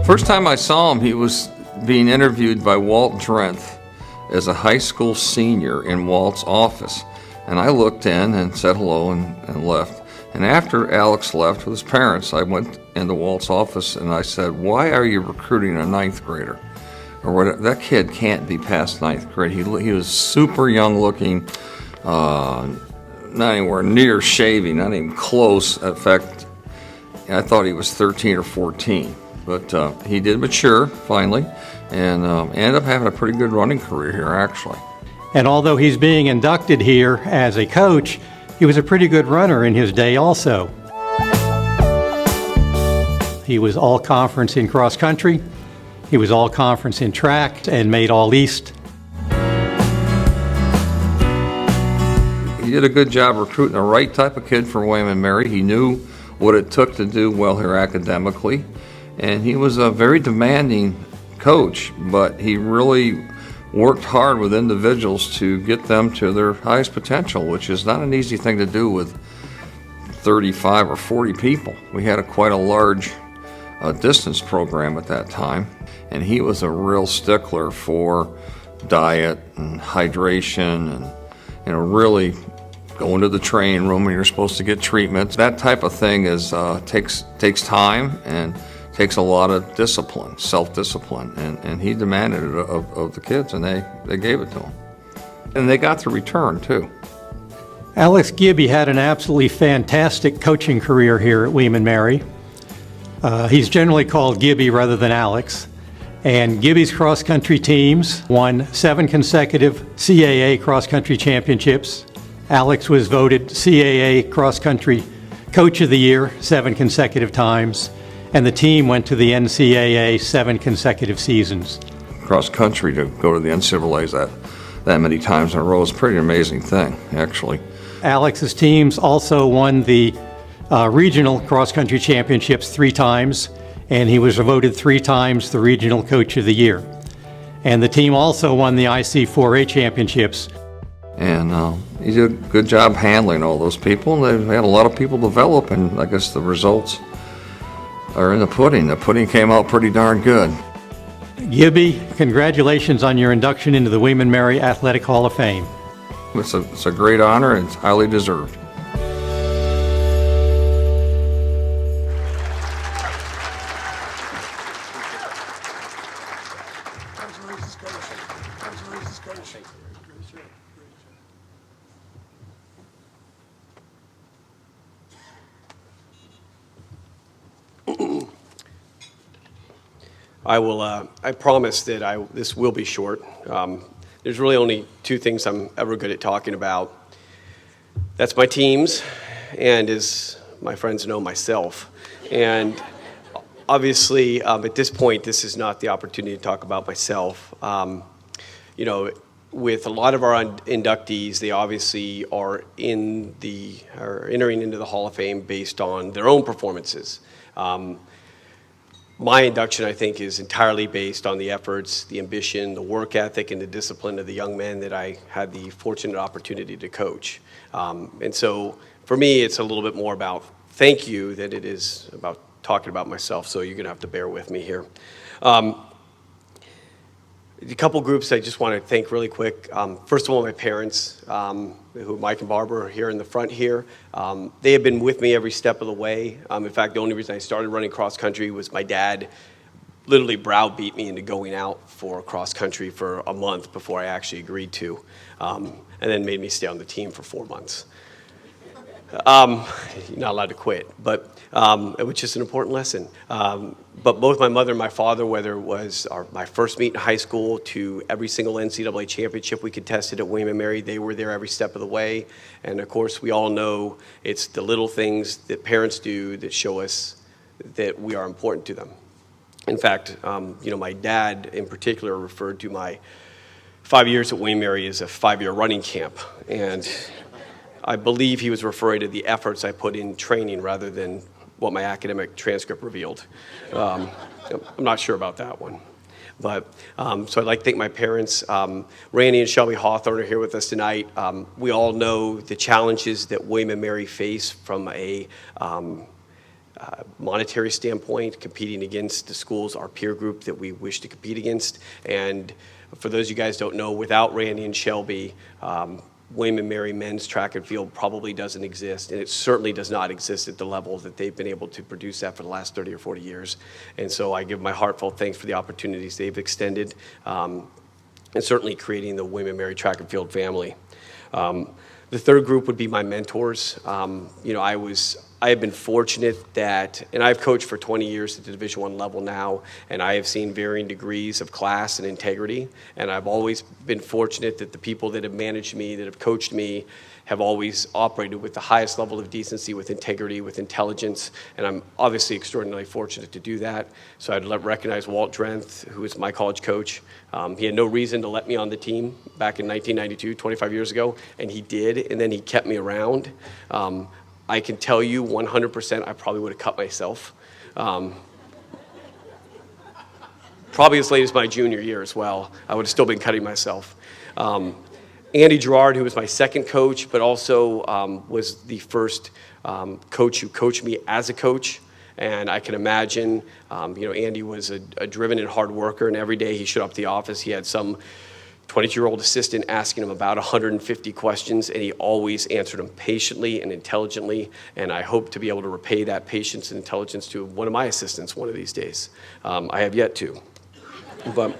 First time I saw him, he was being interviewed by Walt Drenth as a high school senior in Walt's office. And I looked in and said hello and left. And after Alex left with his parents, I went into Walt's office and I said, "Why are you recruiting a ninth grader?" Or what? That kid can't be past ninth grade. He was super young looking, not anywhere near shaving, not even close. In fact, I thought he was 13 or 14. But he did mature, finally, and ended up having a pretty good running career here, actually. And although he's being inducted here as a coach, he was a pretty good runner in his day also. He was all-conference in cross-country. He was all-conference in track and made All-East. He did a good job recruiting the right type of kid for William & Mary. He knew what it took to do well here academically. And he was a very demanding coach, but he really worked hard with individuals to get them to their highest potential, which is not an easy thing to do with 35 or 40 people. We had quite a large distance program at that time, and he was a real stickler for diet and hydration and really going to the training room when you're supposed to get treatments. That type of thing takes time and takes a lot of discipline, self-discipline, and he demanded it of the kids, and they gave it to him. And they got the return, too. Alex Gibby had an absolutely fantastic coaching career here at William & Mary. He's generally called Gibby rather than Alex. And Gibby's cross-country teams won 7 consecutive CAA cross-country championships. Alex was voted CAA cross-country Coach of the Year 7 consecutive times. And the team went to the NCAA 7 consecutive seasons. Cross country to go to the NCAAs that many times in a row is a pretty amazing thing, actually. Alex's teams also won the regional cross country championships 3 times, and he was voted 3 times the regional coach of the year. And the team also won the IC4A championships. And he did a good job handling all those people. They had a lot of people develop, and I guess the results are in the pudding. The pudding came out pretty darn good. Gibby, congratulations on your induction into the William & Mary Athletic Hall of Fame. It's a great honor, and it's highly deserved. I promise that this will be short. There's really only 2 things I'm ever good at talking about. That's my teams, and as my friends know, myself. And obviously, at this point, this is not the opportunity to talk about myself. With a lot of our inductees, they obviously are entering into the Hall of Fame based on their own performances. My induction, I think, is entirely based on the efforts, the ambition, the work ethic, and the discipline of the young men that I had the fortunate opportunity to coach. And so, for me, it's a little bit more about thank you than it is about talking about myself, so you're going to have to bear with me here. A couple groups I just want to thank really quick. First of all, my parents, who Mike and Barbara are here in the front here. They have been with me every step of the way. In fact, the only reason I started running cross country was my dad literally browbeat me into going out for cross country for a month before I actually agreed to, and then made me stay on the team for 4 months. You're not allowed to quit, but it was just an important lesson. But both my mother and my father, whether it was my first meet in high school to every single NCAA championship we contested at William & Mary, they were there every step of the way. And of course, we all know it's the little things that parents do that show us that we are important to them. In fact, my dad in particular referred to my 5 years at William & Mary as a 5-year running camp. And I believe he was referring to the efforts I put in training rather than what my academic transcript revealed. I'm not sure about that one. But so I'd like to thank my parents. Randy and Shelby Hawthorne are here with us tonight. We all know the challenges that William & Mary face from a monetary standpoint, competing against the schools, our peer group that we wish to compete against. And for those of you guys who don't know, without Randy and Shelby, William and Mary men's track and field probably doesn't exist, and it certainly does not exist at the level that they've been able to produce at for the last 30 or 40 years. And so I give my heartfelt thanks for the opportunities they've extended, and certainly creating the William and Mary track and field family. The third group would be my mentors. I have been fortunate that, and I've coached for 20 years at the Division I level now, and I have seen varying degrees of class and integrity, and I've always been fortunate that the people that have managed me, that have coached me, have always operated with the highest level of decency, with integrity, with intelligence, and I'm obviously extraordinarily fortunate to do that. So I'd recognize Walt Drenth, who is my college coach. He had no reason to let me on the team back in 1992, 25 years ago, and he did, and then he kept me around. I can tell you 100% I probably would have cut myself. Probably as late as my junior year as well. I would have still been cutting myself. Andy Gerrard, who was my second coach, but also was the first coach who coached me as a coach. And I can imagine, Andy was a driven and hard worker, and every day he showed up at the office, he had some 22-year-old assistant asking him about 150 questions, and he always answered them patiently and intelligently, and I hope to be able to repay that patience and intelligence to one of my assistants one of these days. I have yet to. But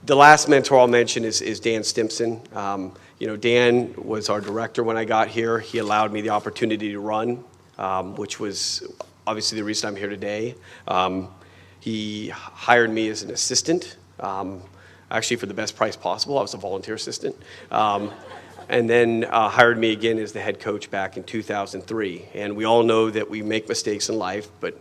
the last mentor I'll mention is Dan Stimpson. Dan was our director when I got here. He allowed me the opportunity to run, which was obviously the reason I'm here today. He hired me as an assistant, actually for the best price possible. I was a volunteer assistant. And then hired me again as the head coach back in 2003. And we all know that we make mistakes in life, but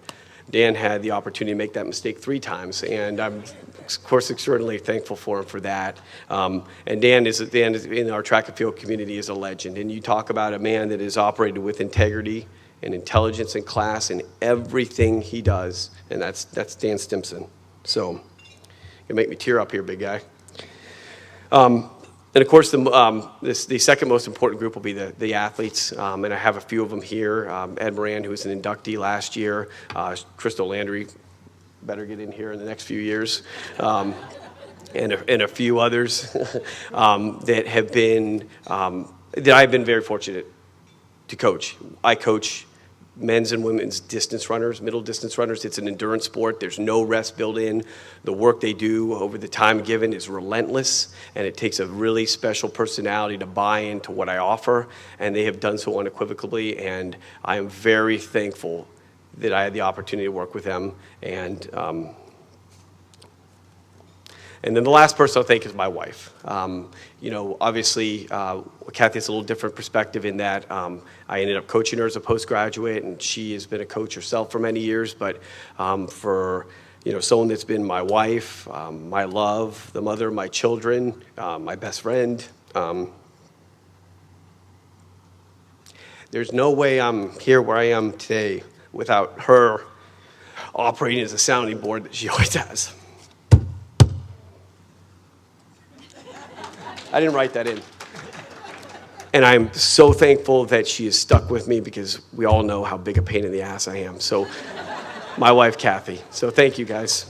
Dan had the opportunity to make that mistake 3 times, and I'm, of course, extraordinarily thankful for him for that. And Dan is in our track and field community is a legend. And you talk about a man that is operated with integrity and intelligence and class in everything he does, and that's Dan Stimpson. So you make me tear up here, big guy. And of course, the second most important group will be the athletes, and I have a few of them here. Ed Moran, who was an inductee last year, Crystal Landry, better get in here in the next few years, and a few others that have been that I've been very fortunate to coach. I coach men's and women's distance runners, middle distance runners. It's an endurance sport. There's no rest built in. The work they do over the time given is relentless, and it takes a really special personality to buy into what I offer, and they have done so unequivocally, and I am very thankful that I had the opportunity to work with them. And then the last person I'll thank is my wife. Obviously, Kathy has a little different perspective in that I ended up coaching her as a postgraduate, and she has been a coach herself for many years. But for someone that's been my wife, my love, the mother of my children, my best friend, there's no way I'm here where I am today without her operating as a sounding board that she always has. I didn't write that in. And I'm so thankful that she is stuck with me, because we all know how big a pain in the ass I am. So, my wife, Kathy. So thank you, guys.